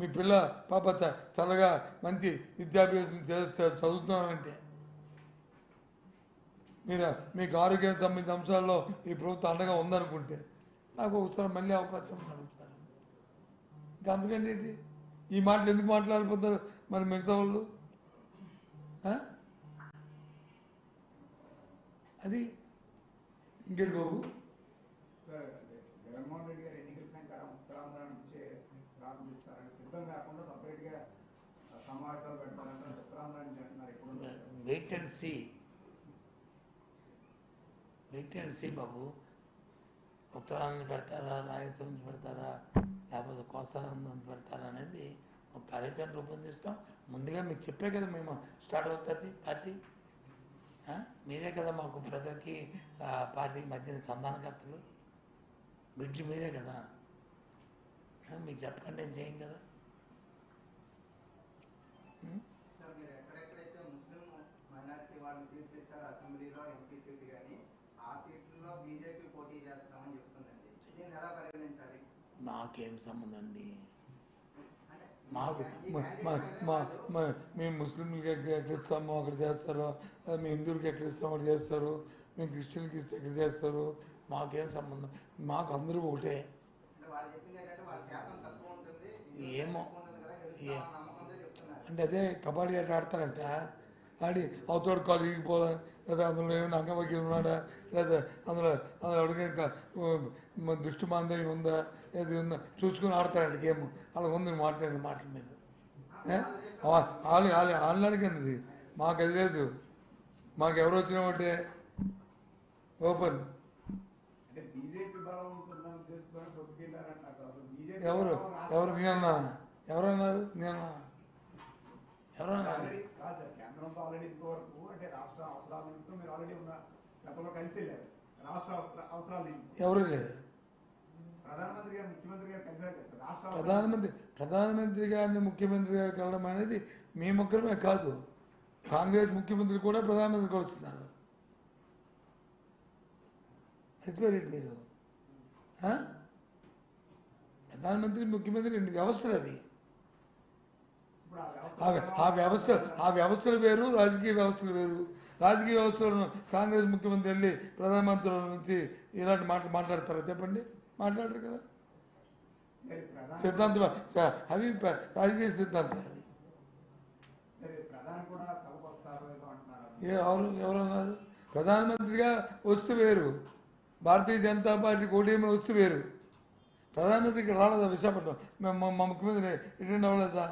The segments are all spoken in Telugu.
మీ పిల్ల పాప చల్లగా మంచి విద్యాభ్యాసం చేస్తే చదువుతున్నానంటే మీరు మీకు ఆరోగ్యానికి సంబంధించిన అంశాల్లో ఈ ప్రభుత్వం అండగా ఉందనుకుంటే నాకు ఒకసారి మళ్ళీ అవకాశం అడుగుతారు. ఇంకా అందుకంటే ఏంటి ఈ మాటలు ఎందుకు మాట్లాడిపోతారు మరి మిగతా వాళ్ళు? అది ఇంకేంటి బాబు? జగన్మోహన్ రెడ్డి గారు ఎన్నికల సంఖ్యారం ఉత్తరాంధ్ర నుంచే ప్రారంభిస్తారని సిద్ధం కాకుండా సపరేట్గా సమావేశాలు పెడతారంటే ఉత్తరాంధ్ర నుంచి అంటున్నారు. ఇప్పుడు వెయిట్ అండ్ సీ బాబు. ఉత్తరాంధ్ర పెడతారా, రాయలసీమ నుంచి పెడతారా, లేకపోతే కోస్తాంధ్ర పెడతారా అనేది ఒక కార్యాచరణ రూపొందిస్తాం. ముందుగా మీకు చెప్పే కదా మేము స్టార్ట్ అవుతుంది పార్టీ. మీరే కదా మాకు ప్రజలకి పార్టీకి మధ్యన సంధానకర్తలు, బ్రిడ్జ్ మీరే కదా. మీకు చెప్పకండి ఏం చేయం కదా. ఎక్కడెక్కడైతే ముస్లిం మైనారిటీ వాళ్ళని తీర్పిస్తారు అసెంబ్లీలో ఎంపీ సీట్ కానీ ఆ సీట్లలో బీజేపీ పోటీ చేస్తామని చెప్తుందండి. దీన్ని ఎలా పరిగణించాలి? మాకేం సంబంధం అండి. మాకు మేము ముస్లింలకి ఎక్కడ ఇస్తామో అక్కడ చేస్తారు, మీ హిందువులకి ఎక్కడ ఇస్తామో అక్కడ చేస్తారు, మేము క్రిస్టియన్కి ఇస్తే ఎక్కడ చేస్తారు. మాకేం సంబంధం. మాకు అందరూ ఒకటే. ఏమో అంటే అదే కబడ్డీ ఆట ఆడతారంట. ఆడి అవతోడు కాలు ఇరిగిపోలే, లేదా అందులో ఏమైనా అంగవైకల్యం ఉన్నాడా, లేదా అందులో అడిగిన దృష్టి మాంద్యం ఉందా, ఏది ఉందా చూసుకుని ఆడతారంట గేమ్. అలా ఉంది మాట్లాడిన మాటల మీద. వాళ్ళు అడిగినది మాకు అది లేదు. మాకు ఎవరు వచ్చినా ఒకటే ఓపెన్. ఎవరు నేనన్నా? ఎవరన్నారు? నేనన్నా? ఎవరన్నారు? కేంద్రంతో ఆల్రెడీ ఇంతవరకు అంటే రాష్ట్ర అవసరాల నిమిత్తం మీరు ఆల్రెడీ ఉన్న గతంలో కలిసి వెళ్ళారు. రాష్ట్ర అవసరాల నిమిత్తం ఎవరు లేరు. ప్రధానమంత్రి గారు ముఖ్యమంత్రి గారు కలిసారు కదా రాష్ట్ర ప్రధానమంత్రి గారిని ముఖ్యమంత్రి గారు కలవడం అనేది మీ ముగ్గురమే కాదు, కాంగ్రెస్ ముఖ్యమంత్రి కూడా ప్రధానమంత్రి కలుస్తున్నారు. ఎట్లా మీరు ప్రధానమంత్రి ముఖ్యమంత్రి రెండు వ్యవస్థలు. అది ఆ వ్యవస్థలు వేరు, రాజకీయ వ్యవస్థలు వేరు. రాజకీయ వ్యవస్థలను కాంగ్రెస్ ముఖ్యమంత్రి వెళ్ళి ప్రధానమంత్రి నుంచి ఇలాంటి మాటలు మాట్లాడతారా చెప్పండి? మాట్లాడరు కదా. సిద్ధాంతం అవి రాజకీయ సిద్ధాంతం. ఎవరన్నారు? ప్రధానమంత్రిగా వస్తు వేరు, భారతీయ జనతా పార్టీ కూటమి వస్తు వేరు. ప్రధానమంత్రికి రాలేదా విశాఖపట్నం? మేము మా ముఖ్యమంత్రి అటెండ్ అవ్వలేదా?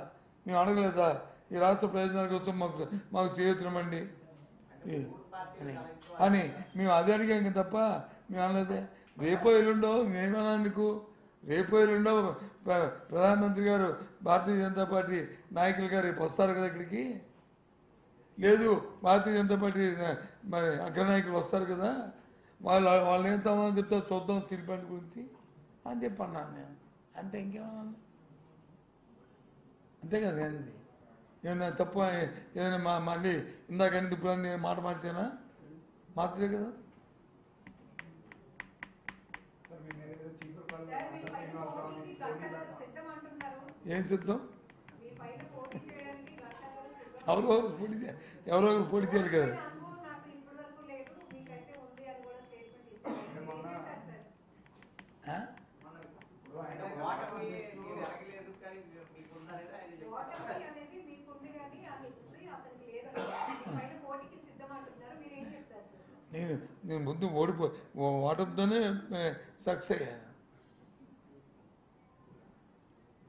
మేము అడగలేదా ఈ రాష్ట్ర ప్రయోజనాల కోసం మాకు చేయుతున్నామండి అని మేము అదే అడిగాం తప్ప మేము అనలేదే. రేపో ఎల్లుండో నేనేమన్నా నీకు రేపో ఎల్లుండో ప్రధానమంత్రి గారు భారతీయ జనతా పార్టీ నాయకులు గారు రేపు వస్తారు కదా ఇక్కడికి. లేదు భారతీయ జనతా పార్టీ మరి అగ్రనాయకులు వస్తారు కదా, వాళ్ళు ఏం సమాధానం చెప్తారు చూద్దాం స్టీల్ ప్లాంట్ గురించి అని చెప్పి అన్నాను నేను. అంతే, ఇంకేమన్నా అంతే కదా. ఏంది ఏమన్నా తప్పు ఏదైనా మళ్ళీ ఇందాకని ఇప్పుడు మాట మార్చానా? మార్చలే కదా. ఏం సిద్ధం? ఎవరెవరు పోటీ చేయాలి కదా. నేను ముందు ఓటమితోనే సక్సెస్ అయ్యాను.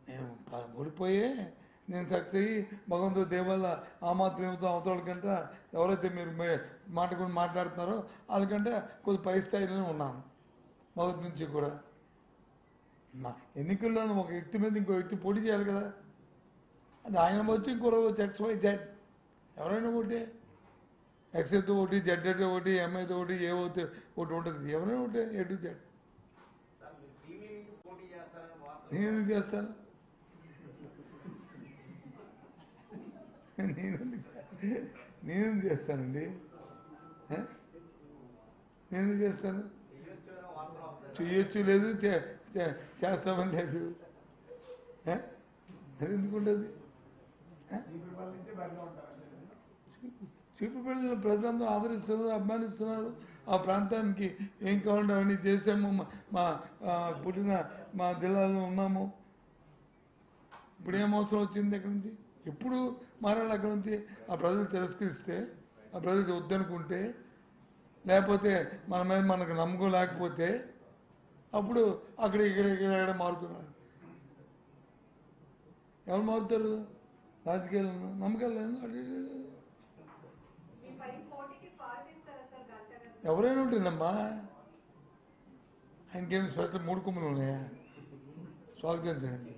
నేను ఓడిపోయే నేను సక్సెస్ అయ్యి భగవంతుడు దేవల్ల ఆ మాత్రం అవతల కంటే ఎవరైతే మీరు మాట కూడా మాట్లాడుతున్నారో వాళ్ళకంటే కొద్ది పై స్థాయిలోనే ఉన్నాను మొదటి నుంచి కూడా. ఎన్నికల్లోనూ ఒక వ్యక్తి మీద ఇంకో వ్యక్తి పోటీ చేయాలి కదా. అది ఆయన వచ్చి ఇంకో వచ్చి XYZ ఎవరైనా ఒకటి ఎక్స్తో ఒకటి, జెడ్ ఒకటి, ఎంఐతో ఒకటి, ఏ ఒకటి ఉంటుంది. ఎవరైనా ఒకటి A to Z. నేను చేస్తాను. నేనేం చేస్తానండి? నేను చేస్తాను. చేయొచ్చు లేదు, చేస్తామని లేదు. అది ఎందుకు ఉంటుంది? చీపురుపల్లి నుంచే బరిలో ఉంటారు. చీపురుపల్లిలో ప్రజలందరూ ఆదరిస్తున్నారు, అభిమానిస్తున్నారు. ఆ ప్రాంతానికి ఏం కావాలంటే అవన్నీ చేసాము. మా పుట్టిన మా జిల్లాలో ఉన్నాము. ఇప్పుడు ఏం అవసరం వచ్చింది అక్కడి నుంచి? ఎప్పుడు మారాలి అక్కడ నుంచి? ఆ ప్రజలు తిరస్కరిస్తే, ఆ ప్రజలు వద్దనుకుంటే, లేకపోతే మన మీద మనకు నమ్మకం లేకపోతే అప్పుడు అక్కడ ఇక్కడ మారుతున్నారు. ఎవరు మారుతారు? రాజకీయాలను నమ్మకాలు ఎవరైనా ఉంటుందమ్మా. ఆయనకేమి స్పెషల్ 3 కొమ్ములు ఉన్నాయా స్వాగతించడానికి?